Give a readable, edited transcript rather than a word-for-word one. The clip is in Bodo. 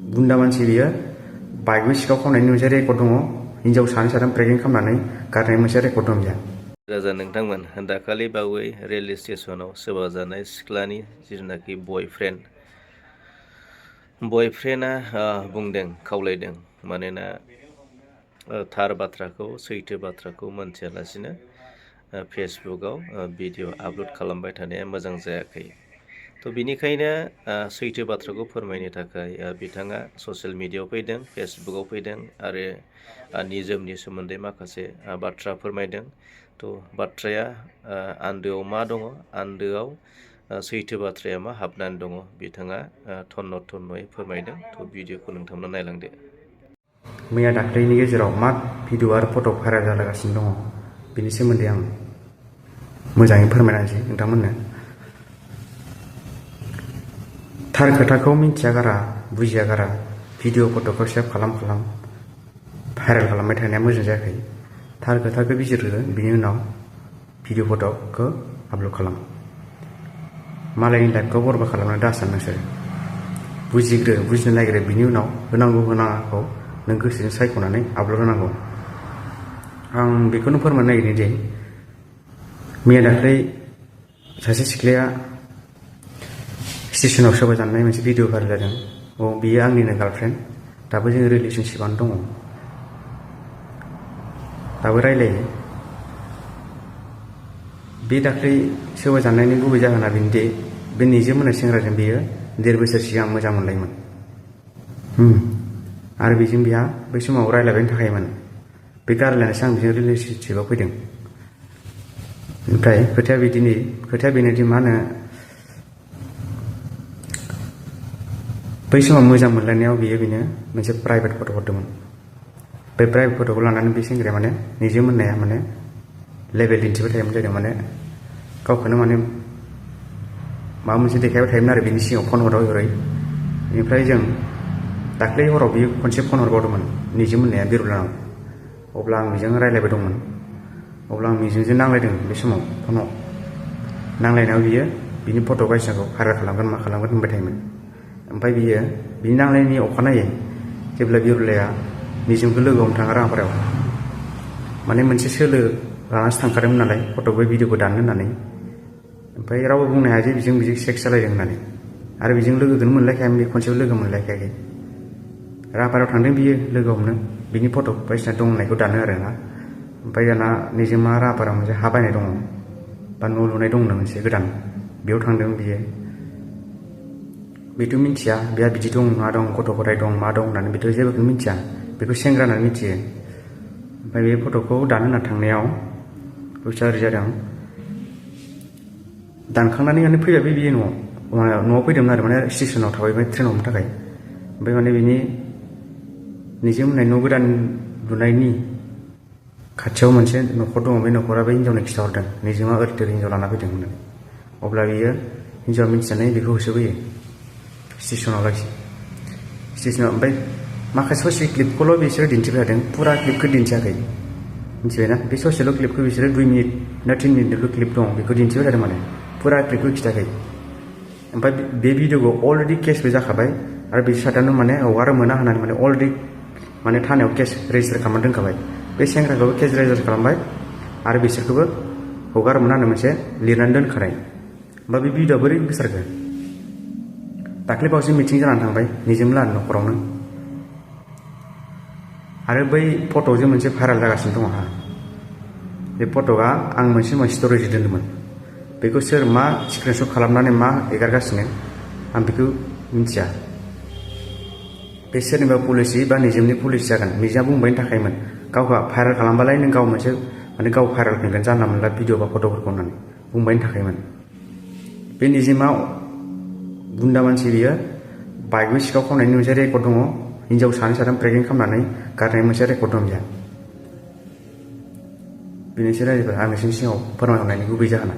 बुन्दा मानसि बियो बाइकबो सिखाव खावनायनि मोनसे रेकर्ड दङ हिनजाव सानै साथाम प्रेगनेन्ट खालामनानै गारनाय मोनसे रेकर्ड दं बिहा। राजा नोंथांमोन दाखालि बावै रेलवे स्टेसनाव सोरबा जानाय सिख्लानि जिथुनाखि बयफ्रेन्डआ बुंदों खावलायदों मानोना थार बाथ्राखौ सैथो बाथ्राखौ मोनथियालासिनो फेसबुकआव भिडिअ आपल'ड खालामबाय थानाया मोजां जायाखै। थ' बिनिखायनो सैथो बाथ्राखौ फोरमायनो थाखाय बिथाङा ससियेल मिडियायाव फैदों, फेसबुकआव फैदों आरो निजोमनि सोमोन्दै माखासे बाथ्रा फोरमायदों। थ' बाथ्राया आन्दोआव मा दङ, आन्दोआव सैथो बाथ्राया मा हाबनानै दङ बिथाङा थन्न थन्नयै फोरमायदों। थ' भिडिअखौ नोंथांमोना नायलांदो। मैया दाख्लैनि गेजेराव मा भिडिअ आरो फट' भाइरेल जालागासिनो दङ बिनि सोमोन्दै आं मोजाङै फोरमायना होनोसै नोंथांमोननो। थार खोथाखौ मिन्थिया गारा बुजिया गारा भिडिअ फट'खौ सेभ खालाम भाइरेल खालामबाय थानाया मोजां जायाखै। थार खोथाखौ बिजिरग्रो, बिनि उनाव भिडिअ फट'खौ आपल'ड खालाम। मालायनि लाइफखौ बरबाद खालामनो दासान नोंसोर। बुजिग्रो, बुजिनो नागिरो, बिनि उनाव होनांगौ होनाङाखौ नों गोसोजों सायख'नानै आपल'ड होनांगौ। आं बेखौनो फोरमायनो नागिरदों दि मैया दाख्लै सासे सिख्लाया स्टेसनाव सोरबा जानाय मोनसे भिडिअ भाइरेल जादों। बियो आंनिनो गार्लफ्रेन्ड, दाबो जोङो रिलेसनशिपआनो दङ, दाबो रायलायो। बे दाख्लै सोरबा जानायनि गुबै जाहोना बेनोदि बे निजोम होननाय सेंग्राजों बियो 1.5 बोसोर सिगां मोजां मोनलायोमोन आरो बेजों बिहा बै समाव रायलायबायनो थाखायोमोन। बे गारलायनायसो आं बेजों रिलेसनशिपआव फैदों। ओमफ्राय खोथाया बेनोदि मा होनो, बै समाव मोजां मोनलायनायाव बेनो मोनसे प्राइभेट फट' हरदोंमोन। बे प्राइभेट फट'खौ लानानै बे सेंग्राया माने निजोम होननाया माने लेभेल दिन्थिबाय थायोमोन जाहैदों, माने गावखौनो माने माबा मोनसे देखायबाय थायोमोन आरो बिनि सिगाङाव फन हरै। बेनिफ्राय जों दाख्लै हराव बियो खनसे फन हरबावदोंमोन निजोम होननाया बिरलानाव। अब्ला आं बेजों रायलायबाय दंमोन। अब्ला आं निजोमजों नांलायदों बे समाव फनाव। नांलायनायाव बियो बिनि फट' बायदिसिनाखौ भाइरेल खालामगोन मा खालामगोन होनबाय थायोमोन। ओमफ्राय बियो बिनि नांलायनायनि अखानायै जेब्ला बिरलाया निजोमखौ लोगो हमनो थाङो राङापारायाव, माने मोनसे सोलो लानासो थांखादोंमोन नालाय फट' बै भिडिअखौ दाननो होननानै। ओमफ्राय रावबो बुंनो हाया जे बिजों सेक्स जालायदों होननानै। आरो बेजों लोगोखौनो मोनलायखायामोन, बे खनसेबो लोगो मोनलायखायाखै। राङापारायाव थांदों बियो लोगो हमनो, बिनि फट' बायदिसिना दं होननायखौ दानो आरो ना। ओमफ्राय दाना निजोमा राङापारायाव मोनसे हा बायनाय दङ बा न' लुनाय दंनो मोनसे गोदान, बेयाव थांदों बियो। बेथ' मिथिया बेहा बिदि दं मा दं, गथ' गथाय दं मा दं होननानै बेथ' जेबोखौनो मिथिया, बेखौ सेंग्रा होननानै मिथियो। ओमफ्राय बे फट'खौ दानो होनना थांनायाव बुस्थुआ ओरै जादों, दानखांनानै माने फैबाय बियो न'आव फैदोंमोन आरो माने स्टेसनाव थाबायबाय ट्रेन हमनो थाखाय। ओमफ्राय माने बिनि निजोम होननाय न' गोदान लुनायनि खाथियाव मोनसे न'खर दङ, बे न'खरा बे हिन्जावनो खिन्थाहरदों निजोमा ओरै हिन्जाव लाना फैदों होननानै। अब्ला बियो हिन्जावा मिथिनानै बेखौ होसोबोयो स्टेसनाव लाखि। ओमफ्राय माखासे ससे क्लिपखौल' बिसोरो दिन्थिबाय थादों, फुरा क्लिपखौ दिन्थियाखै, मिथिबायना? बे ससेल' क्लिपखौ बिसोरो 2 मिनिट ना 3 मिनिटल' क्लिप दं, बेखौ दिन्थिबाय थादों, माने फुरा क्लिपखौ खिथायाखै। ओमफ्राय बे भिडिअखौ अलरेडि केसबो जाखाबाय आरो बे साथानो माने हगारनो मोना होननानै माने अलरेडि माने थानायाव केस रेजिस्टार खालामना दोनखाबाय। बे सेंग्राखौबो केस रेजिस्टार खालामबाय आरो बिसोरखौबो हगारनो मोना होननानै मोनसे लिरनानै दोनखानाय। ओमफ्राय बे भिडिअआ बोरै गोसारखो? दाख्लै बावैसो मिटिं जानानै थांबाय निजोम लाहानि न'खरावनो। आरो बै फट'जों मोनसे भाइरेल जागासिनो दङ हा। बे फट'आ आं मोनसे स्ट'रेज दोन्दोंमोन, बेखौ सोर मा स्क्रिनशट खालामनानै मा एगारगासिनो आं बेखौ मिथिया। बे सोरनिबा पलिसि बा निजोमनि पलिसि जागोन। निजोमा बुंबायनि थाखायमोन गावहा भाइरेल खालामबालाय नों गाव मोनसे माने गाव भाइरेल फैगोन जानला मोनला भिडिअ बा फट'फोरखौ होननानै बुंबायनि थाखायमोन। बे निजोमा बुन्दा मानसि बियो बाइकबो सिखाव खावनायनि मोनसे रेकर्ड दङ हिनजाव सानै साथाम प्रेगनेन्ट खालामनानै गारनाय मोनसे रेकर्ड दं बिहा। बेनोसै रायजोफोर आं नोंसोरनि सिगाङाव फोरमायहरनायनि गुबै जाहोना।